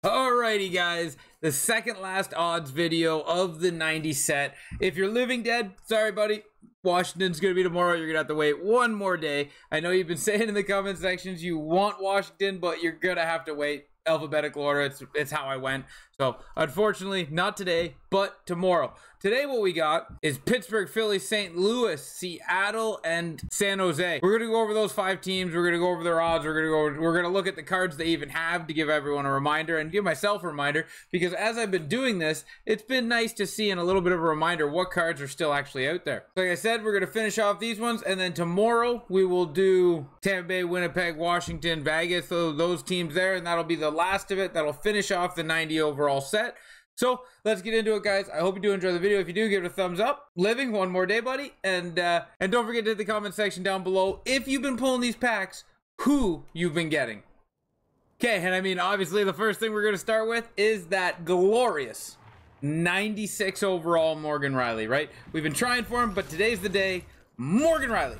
Alrighty guys, the second last odds video of the 90 set. If you're living dead, sorry buddy, Washington's gonna be tomorrow. You're gonna have to wait one more day. I know you've been saying in the comment sections you want Washington, but you're gonna have to wait. Alphabetical order, it's how I went. So unfortunately not today, but tomorrow. Today what we got is Pittsburgh, Philly, St. Louis, Seattle, and San Jose. We're gonna go over those 5 teams. We're gonna go over their odds. We're gonna look at the cards they even have to give everyone a reminder and give myself a reminder, because as I've been doing this, it's been nice to see and a little bit of a reminder what cards are still actually out there. Like I said, we're gonna finish off these ones, and then tomorrow we will do Tampa Bay, Winnipeg, Washington, Vegas, those teams there, and that'll be the last of it. That'll finish off the 90 overall set. So let's get into it, guys. I hope you do enjoy the video. If you do, give it a thumbs up. Living one more day, buddy, and don't forget to hit the comment section down below if you've been pulling these packs, who you've been getting. Okay, and I mean, obviously the first thing we're going to start with is that glorious 96 overall Morgan Riley, right? We've been trying for him, but today's the day. Morgan Riley.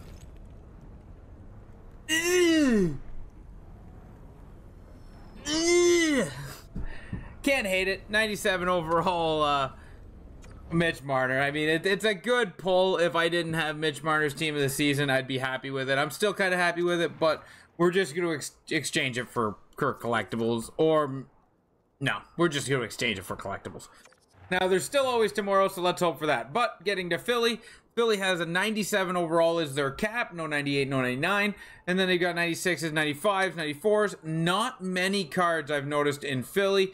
Can't hate it. 97 overall Mitch Marner. I mean, it's a good pull. If I didn't have Mitch Marner's team of the season, I'd be happy with it. I'm still kind of happy with it, but we're just going to exchange it for collectibles. Or no, we're just going to exchange it for collectibles. Now, there's still always tomorrow, so let's hope for that. But getting to Philly, Philly has a 97 overall is their cap. No 98, no 99. And then they've got 96s, 95s, 94s. Not many cards I've noticed in Philly.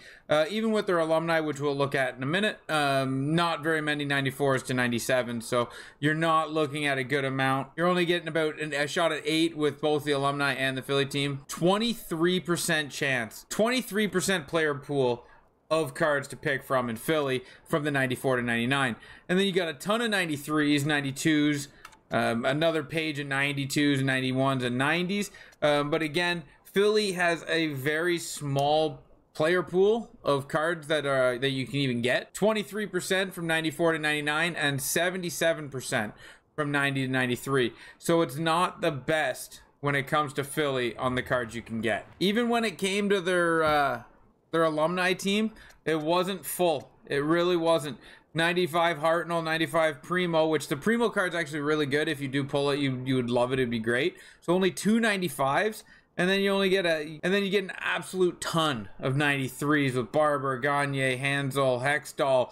Even with their alumni, which we'll look at in a minute. Not very many 94s to 97. So you're not looking at a good amount. You're only getting about a shot at 8 with both the alumni and the Philly team. 23% chance. 23% player pool of cards to pick from in Philly from the 94 to 99. And then you got a ton of 93s, 92s, another page of 92s, 91s, and 90s. But again, Philly has a very small player pool of cards that you can even get. 23% from 94 to 99 and 77% from 90 to 93. So it's not the best when it comes to Philly on the cards you can get. Even when it came to their alumni team, it wasn't full. It really wasn't. 95 Hartnell, 95 Primo, which the Primo card's actually really good. If you do pull it, you would love it. It'd be great. So only 2 95s, and then you only get you get an absolute ton of 93s with Barber, Gagne, Hansel, Hextall,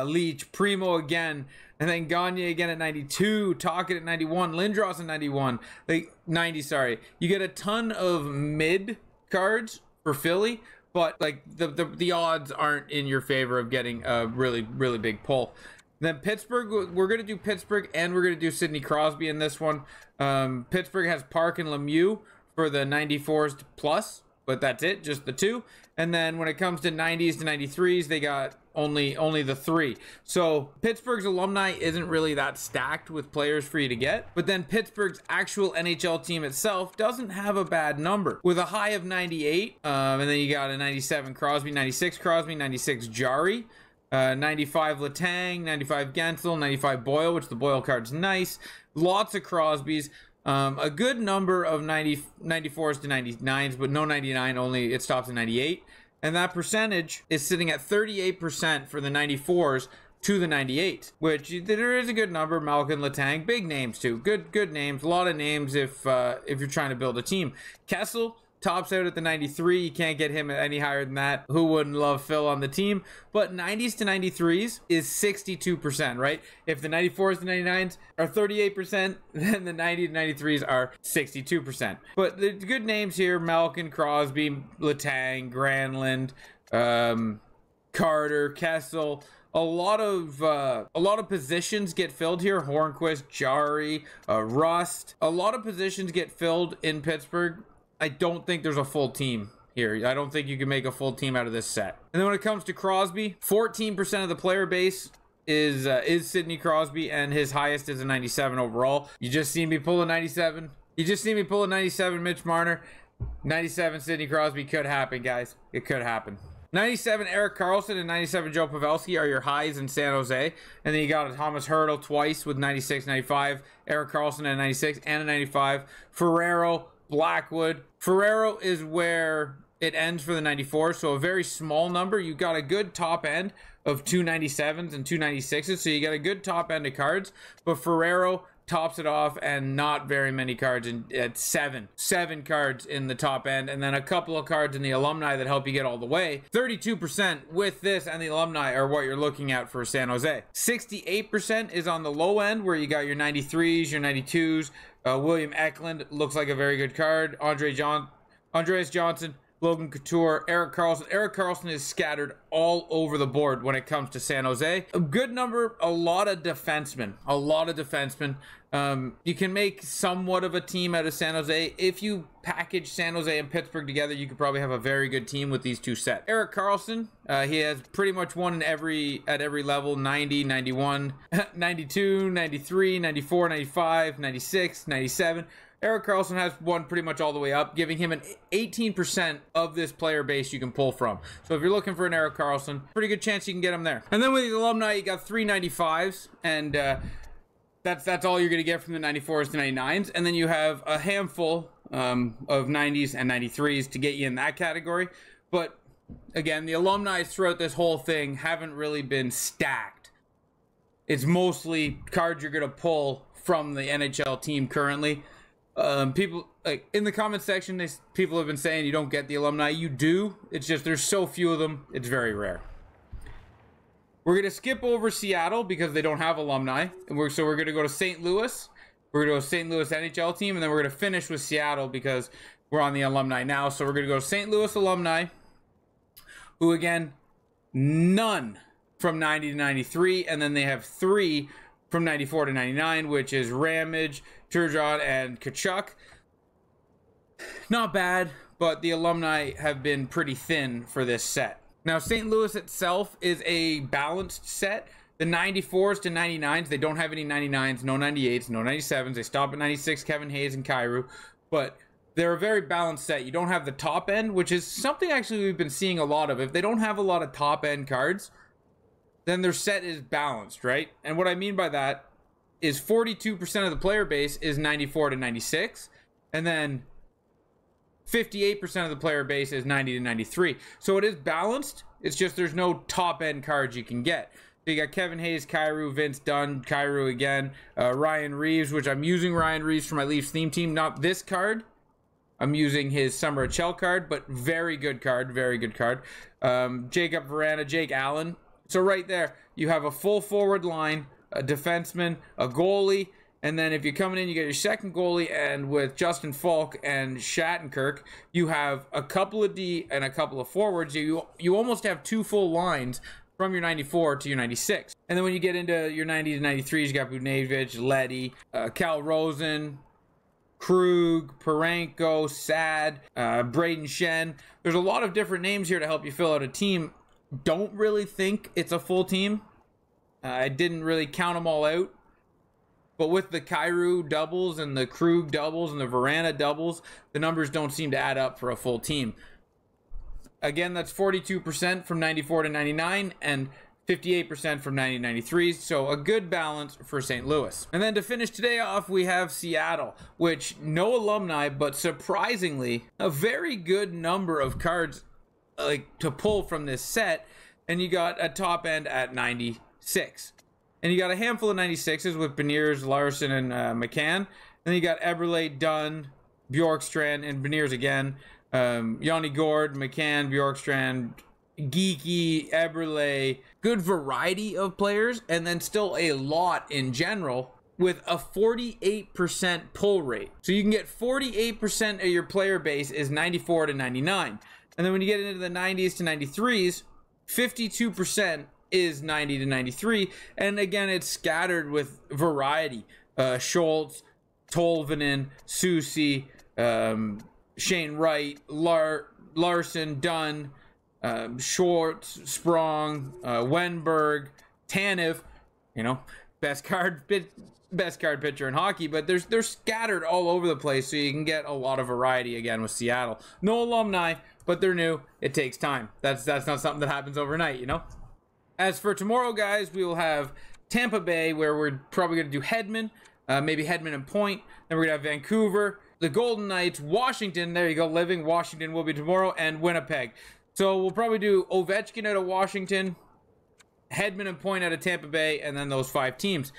Leach, Primo again, and then Gagne again at 92, Tocchet at 91, Lindros at 91, like 90. Sorry, you get a ton of mid cards for Philly. But like the odds aren't in your favor of getting a really big pull. Then Pittsburgh, we're gonna do Pittsburgh and we're gonna do Sidney Crosby in this one. Pittsburgh has Park and Lemieux for the 94s plus, but that's it, just the 2. And then when it comes to 90s to 93s, they got only the 3. So Pittsburgh's alumni isn't really that stacked with players for you to get, but then Pittsburgh's actual NHL team itself doesn't have a bad number with a high of 98, and then you got a 97 Crosby, 96 Crosby, 96 Jari, 95 Letang, 95 Gensel, 95 Boyle, which the Boyle card's nice. Lots of Crosbys. A good number of 94s to 99s, but no 99, only it stops at 98. And that percentage is sitting at 38% for the 94s to the 98, which there is a good number. Malkin, Letang, big names too. Good names. A lot of names if you're trying to build a team. Kessel tops out at the 93. You can't get him any higher than that. Who wouldn't love Phil on the team? But 90s to 93s is 62%, right? If the 94s to 99s are 38%, then the 90 to 93s are 62%. But the good names here: Malkin, Crosby, Letang, Granlund, Carter, Kessel. A lot of positions get filled here. Hornquist, Jari, Rust. A lot of positions get filled in Pittsburgh. I don't think there's a full team here. I don't think you can make a full team out of this set. And then when it comes to Crosby, 14% of the player base is Sidney Crosby, and his highest is a 97 overall. You just see me pull a 97. You just see me pull a 97 Mitch Marner. 97 Sidney Crosby could happen, guys. It could happen. 97 Erik Karlsson and 97 Joe Pavelski are your highs in San Jose. And then you got a Thomas Hertl twice with 96, 95. Erik Karlsson at 96 and a 95. Ferrero, Blackwood. Ferrero is where it ends for the 94, so a very small number. You got a good top end of 297s and 296s, so you got a good top end of cards. But Ferrero tops it off, and not very many cards at seven cards in the top end, and then a couple of cards in the alumni that help you get all the way. 32% with this and the alumni are what you're looking at for San Jose. 68% is on the low end, where you got your 93s, your 92s. William Eklund looks like a very good card. Andreas Johnson, Logan Couture, Erik Karlsson. Erik Karlsson is scattered all over the board when it comes to San Jose. A good number, a lot of defensemen. You can make somewhat of a team out of San Jose. If you package San Jose and Pittsburgh together, you could probably have a very good team with these two sets. Erik Karlsson, he has pretty much won at every level: 90, 91, 92, 93, 94, 95, 96, 97. Erik Karlsson has won pretty much all the way up, giving him an 18% of this player base you can pull from. So if you're looking for an Erik Karlsson, pretty good chance you can get him there. And then with the alumni, you got 395s, and that's all you're going to get from the 94s to 99s. And then you have a handful of 90s and 93s to get you in that category. But again, the alumni throughout this whole thing haven't really been stacked. It's mostly cards you're going to pull from the NHL team currently. People like in the comment section, people have been saying you don't get the alumni. You do. It's just there's so few of them. It's very rare. We're gonna skip over Seattle because they don't have alumni, and we're gonna go to St. Louis. We're gonna go to St. Louis NHL team, and then we're gonna finish with Seattle because we're on the alumni now. So we're gonna go to St. Louis alumni, who again, none from 90 to 93, and then they have 3 from 94 to 99, which is Ramage, Turgeon, and Kachuk. Not bad, but the alumni have been pretty thin for this set. Now, St. Louis itself is a balanced set. The 94s to 99s, they don't have any 99s, no 98s, no 97s. They stop at 96, Kevin Hayes and Kyrou. But they're a very balanced set. You don't have the top end, which is something actually we've been seeing a lot of. If they don't have a lot of top end cards, then their set is balanced, right? And what I mean by that is 42% of the player base is 94 to 96, and then 58% of the player base is 90 to 93. So it is balanced. It's just there's no top end cards you can get. So you got Kevin Hayes, Kyrou, Vince Dunn, Kyrou again, Ryan Reeves, which I'm using Ryan Reeves for my Leafs theme team. Not this card. I'm using his Summer HL card, but very good card, very good card. Jacob Verana, Jake Allen. So right there, you have a full forward line, a defenseman, a goalie, and then if you're coming in, you get your second goalie, and with Justin Falk and Shattenkirk, you have a couple of D and a couple of forwards. You almost have 2 full lines from your 94 to your 96. And then when you get into your 90 to 93s, you got Bunevich, Leddy, Cal Rosen, Krug, Parenko, Sad, Braden Shen. There's a lot of different names here to help you fill out a team. Don't really think it's a full team. I didn't really count them all out. But with the Kyrou doubles and the Krug doubles and the Verana doubles, the numbers don't seem to add up for a full team. Again, that's 42% from 94 to 99 and 58% from 90 to 93. So a good balance for St. Louis. And then to finish today off, we have Seattle, which no alumni, but surprisingly, a very good number of cards like to pull from this set, and you got a top end at 96, and you got a handful of 96s with Beniers, Larson, and McCann. Then you got Eberle, Dunn, Bjorkstrand, and Beniers again. Yanni Gord, McCann, Bjorkstrand, Geeky, Eberle. Good variety of players, and then still a lot in general with a 48% pull rate. So you can get 48% of your player base is 94 to 99. And then when you get into the 90s to 93s, 52% is 90 to 93. And again, it's scattered with variety. Schultz, Tolvanen, Susie, Shane Wright, Larson, Dunn, Schwartz, Sprong, Wenberg, Tanev, you know, best card pitcher in hockey, but they're scattered all over the place, so you can get a lot of variety again with Seattle. No alumni, but they're new. It takes time. That's not something that happens overnight, you know. As for tomorrow, guys, we will have Tampa Bay, where we're probably going to do Hedman, maybe Hedman and Point. Then we're going to have Vancouver, the Golden Knights, Washington, there you go, living, Washington will be tomorrow, and Winnipeg. So we'll probably do Ovechkin out of Washington, Hedman and Point out of Tampa Bay, and then those 5 teams.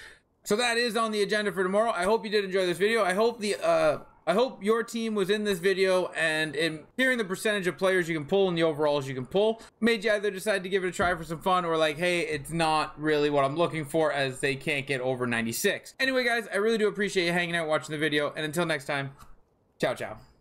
So that is on the agenda for tomorrow. I hope you did enjoy this video. I hope your team was in this video, and in hearing the percentage of players you can pull and the overalls you can pull made you either decide to give it a try for some fun, or like, hey, it's not really what I'm looking for, as they can't get over 96. Anyway, guys, I really do appreciate you hanging out, watching the video, and until next time, ciao, ciao.